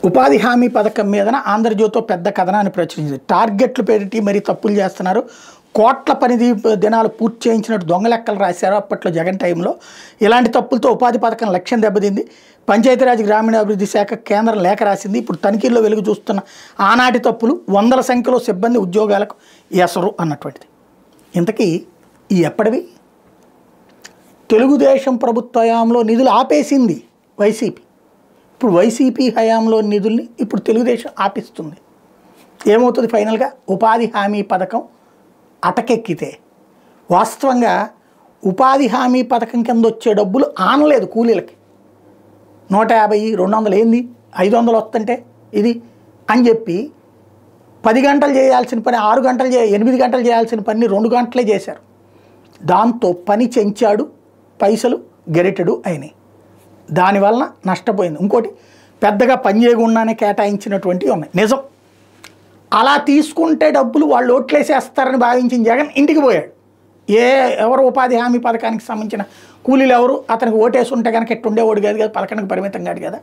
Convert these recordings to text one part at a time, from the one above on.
ఉపాధి హామీ పథకం మీదన ఆంధ్రజ్యోతితో పెద్ద కథనాన్ని ప్రచురించింది. టార్గెట్లు పెట్టి మరీ తప్పులు చేస్తున్నారు, కోట్ల పని దినాలు పూర్తి చేయించినట్టు దొంగ లెక్కలు రాశారు అప్పట్లో జగన్ టైంలో. ఇలాంటి తప్పులతో ఉపాధి పథకం లక్ష్యం దెబ్బతింది. పంచాయతీరాజ్ గ్రామీణాభివృద్ధి శాఖ కేంద్రం లేఖ రాసింది. ఇప్పుడు తనిఖీల్లో వెలుగు చూస్తున్న ఆనాటి తప్పులు, వందల సంఖ్యలో సిబ్బంది ఉద్యోగాలకు ఎసరు అన్నటువంటిది. ఇంతకీ ఈ ఎప్పటివి? తెలుగుదేశం ప్రభుత్వ హయాంలో నిధులు ఆపేసింది వైసీపీ. ఇప్పుడు వైసీపీ హయాంలో నిధుల్ని ఇప్పుడు తెలుగుదేశం ఆపిస్తుంది. ఏమవుతుంది ఫైనల్గా? ఉపాధి హామీ పథకం అటకెక్కితే వాస్తవంగా ఉపాధి హామీ పథకం కింద వచ్చే డబ్బులు ఆనలేదు కూలీలకి. 150, 200 ఏంది, 500 వస్తుంటే ఇది అని చెప్పి 10 గంటలు చేయాల్సిన పని 6 గంటలు 8 గంటలు చేయాల్సిన పని 2 గంటలే చేశారు. దాంతో పని చెంచాడు, పైసలు గెరెటెడు అయినాయి. దానివల్ల నష్టపోయింది. ఇంకోటి, పెద్దగా పని చేయకుండానే కేటాయించినటువంటివి ఉన్నాయి. నిజం, అలా తీసుకుంటే డబ్బులు వాళ్ళు ఓట్లేసేస్తారని భావించిన జగన్ ఇంటికి పోయాడు. ఎవరు ఉపాధి హామీ పథకానికి సంబంధించిన కూలీలు ఎవరు అతనికి ఓటేసి ఉంటే కనుక ఎట్టుండేవాడు కాదు కదా, పథకానికి పరిమితం కాదు కదా.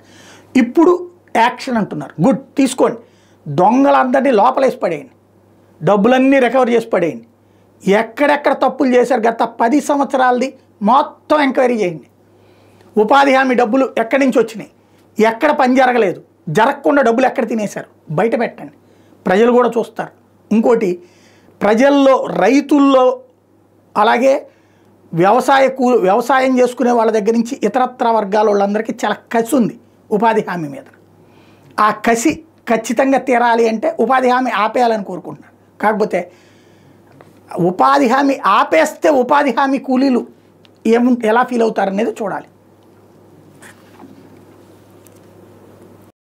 ఇప్పుడు యాక్షన్ అంటున్నారు. గుడ్, తీసుకోండి, దొంగలందరినీ లోపలేసి పడేయండి, డబ్బులన్నీ రికవర్ చేసి పడేయండి, ఎక్కడెక్కడ తప్పులు చేశారు గత 10 సంవత్సరాలది మొత్తం ఎంక్వైరీ చేయండి. ఉపాధి హామీ డబ్బులు ఎక్కడి నుంచి వచ్చినాయి, ఎక్కడ పని జరగలేదు, జరగకుండా డబ్బులు ఎక్కడ తినేశారు బయట పెట్టండి, ప్రజలు కూడా చూస్తారు. ఇంకోటి, ప్రజల్లో, రైతుల్లో, అలాగే వ్యవసాయం చేసుకునే వాళ్ళ దగ్గర నుంచి ఇతరత్ర వర్గాల వాళ్ళందరికీ చాలా కసి ఉంది ఉపాధి హామీ మీద. ఆ కసి ఖచ్చితంగా తీరాలి అంటే ఉపాధి హామీ ఆపేయాలని కోరుకుంటున్నాను. కాకపోతే ఉపాధి హామీ ఆపేస్తే ఉపాధి హామీ కూలీలు ఎలా ఫీల్ అవుతారనేది చూడాలి.